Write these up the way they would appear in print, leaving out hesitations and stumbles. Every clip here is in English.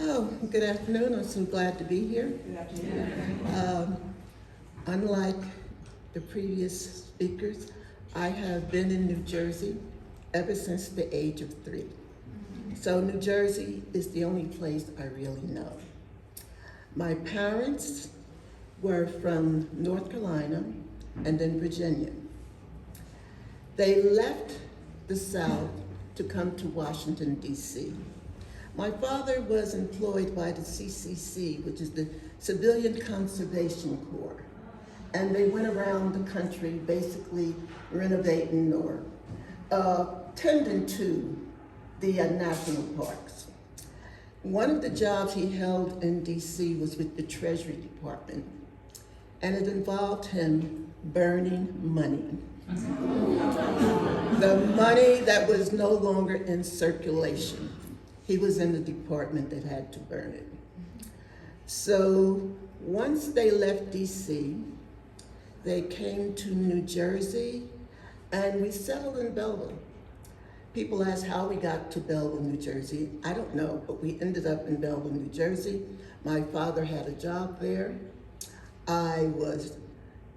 Oh, good afternoon. I'm so glad to be here. Good afternoon. Unlike the previous speakers, I have been in New Jersey ever since the age of 3. So New Jersey is the only place I really know. My parents were from North Carolina and then Virginia. They left the South to come to Washington, D.C. My father was employed by the CCC, which is the Civilian Conservation Corps, and they went around the country basically renovating or tending to the national parks. One of the jobs he held in DC was with the Treasury Department, and it involved him burning money. The money that was no longer in circulation. He was in the department that had to burn it. So once they left DC, they came to New Jersey, and we settled in Belleville. People ask how we got to Belleville, New Jersey. I don't know, but we ended up in Belleville, New Jersey. My father had a job there. I was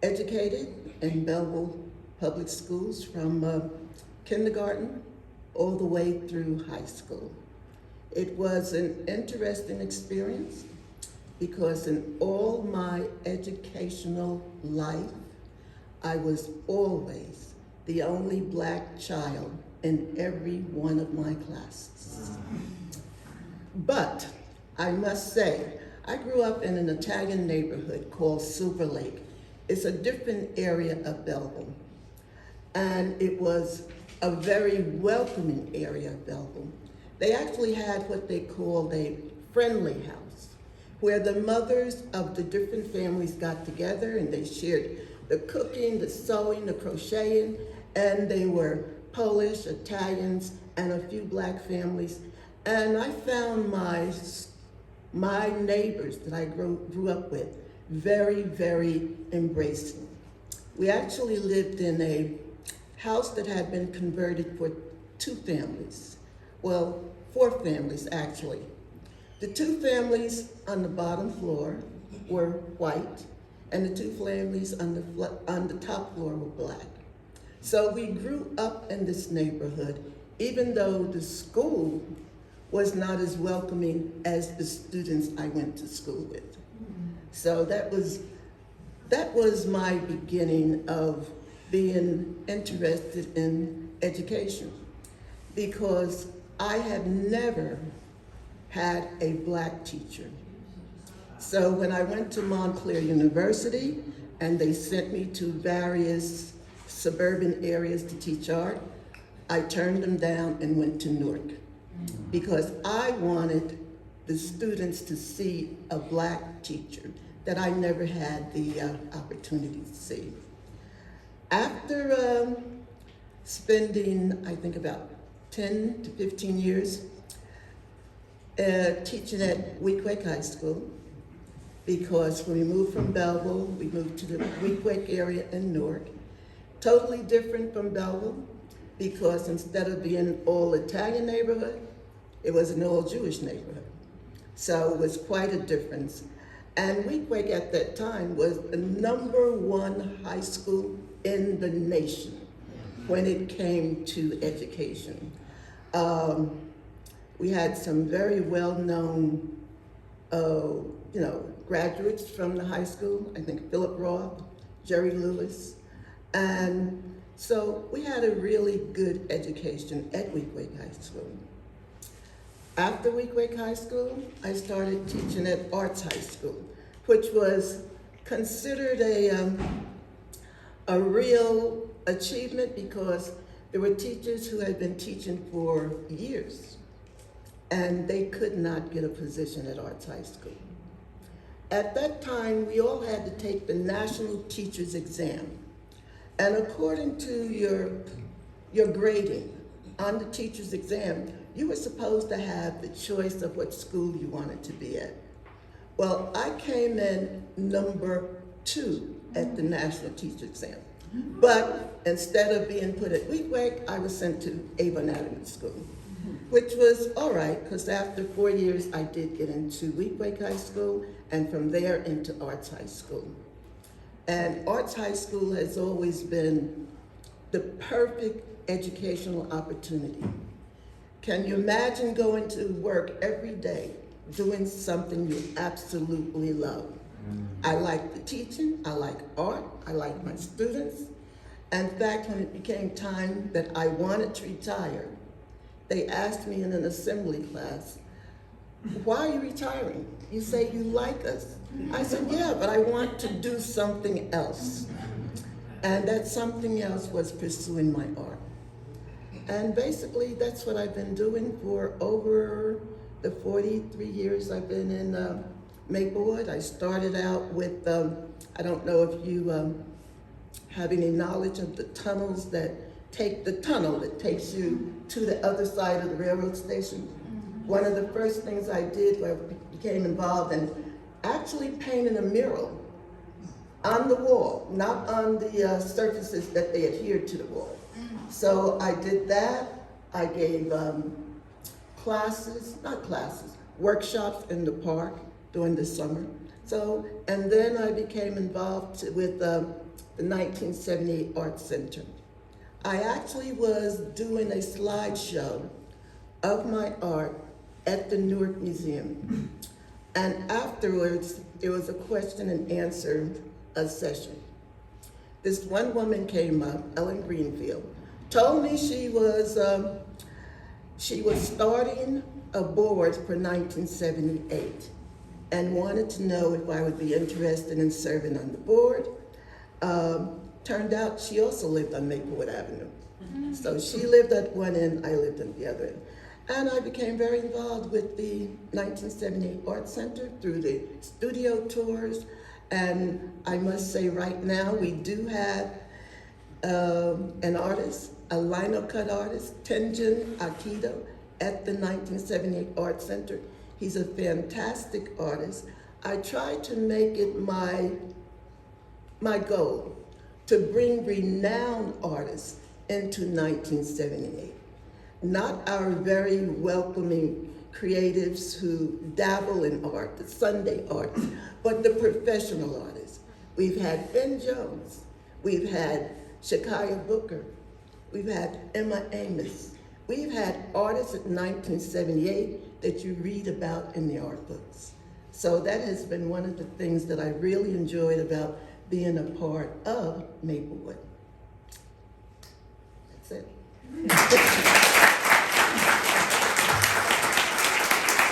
educated in Belleville public schools from kindergarten all the way through high school. It was an interesting experience because in all my educational life, I was always the only Black child in every one of my classes. But I must say, I grew up in an Italian neighborhood called Silver Lake. It's a different area of Belleville. And it was a very welcoming area of Belleville. They actually had what they called a friendly house, where the mothers of the different families got together and they shared the cooking, the sewing, the crocheting, and they were Polish, Italians, and a few Black families. And I found my neighbors that I grew up with very, very embracing. We actually lived in a house that had been converted for 2 families. Well, 4 families actually. The 2 families on the bottom floor were white, and the 2 families on the top floor were Black. So we grew up in this neighborhood, even though the school was not as welcoming as the students I went to school with. So that was my beginning of being interested in education, because I had never had a Black teacher. So when I went to Montclair University and they sent me to various suburban areas to teach art, I turned them down and went to Newark because I wanted the students to see a Black teacher that I never had the opportunity to see. After spending, I think, about 10 to 15 years teaching at Weequahic High School, because when we moved from Belleville, we moved to the Weequahic area in Newark. Totally different from Belleville, because instead of being an all Italian neighborhood, it was an all Jewish neighborhood. So it was quite a difference. And Weequahic at that time was the #1 high school in the nation when it came to education. We had some very well-known, graduates from the high school. I think Philip Roth, Jerry Lewis. And so we had a really good education at Weequahic High School. After Weequahic High School, I started teaching at Arts High School, which was considered a real achievement because there were teachers who had been teaching for years, and they could not get a position at Arts High School. At that time, we all had to take the National Teachers Exam. And according to your grading on the teacher's exam, you were supposed to have the choice of what school you wanted to be at. Well, I came in #2 at the National Teacher Exam. But instead of being put at Weequahic, I was sent to Avon Adams School. which was all right, because after 4 years, I did get into Wheatbreak High School, and from there into Arts High School. And Arts High School has always been the perfect educational opportunity. Can you imagine going to work every day doing something you absolutely love? I like the teaching, I like art, I like my students. In fact, when it became time that I wanted to retire, they asked me in an assembly class, why are you retiring? You say you like us. I said, yeah, but I want to do something else. And that something else was pursuing my art. And basically, that's what I've been doing for over the 43 years I've been in Maplewood. I started out with, I don't know if you have any knowledge of the tunnels that take, the tunnel that takes you to the other side of the railroad station. One of the first things I did was became involved in actually painting a mural on the wall, not on the surfaces that they adhered to the wall. So I did that. I gave workshops in the park during the summer. So, and then I became involved with the 1978 Art Center. I actually was doing a slideshow of my art at the Newark Museum. And afterwards, there was a question and answer session. This one woman came up, Ellen Greenfield, told me she was starting a board for 1978 and wanted to know if I would be interested in serving on the board. Turned out she also lived on Maplewood Avenue. So she lived at one end, I lived at the other end. And I became very involved with the 1978 Art Center through the studio tours. And I must say right now, we do have an artist, a lino cut artist, Tenjin Akido, at the 1978 Art Center. He's a fantastic artist. I try to make it my goal to bring renowned artists into 1978. Not our very welcoming creatives who dabble in art, the Sunday artists, but the professional artists. We've had Ben Jones, we've had Shekiah Booker, we've had Emma Amos. We've had artists at 1978 that you read about in the art books. So that has been one of the things that I really enjoyed about being a part of Maplewood. That's it.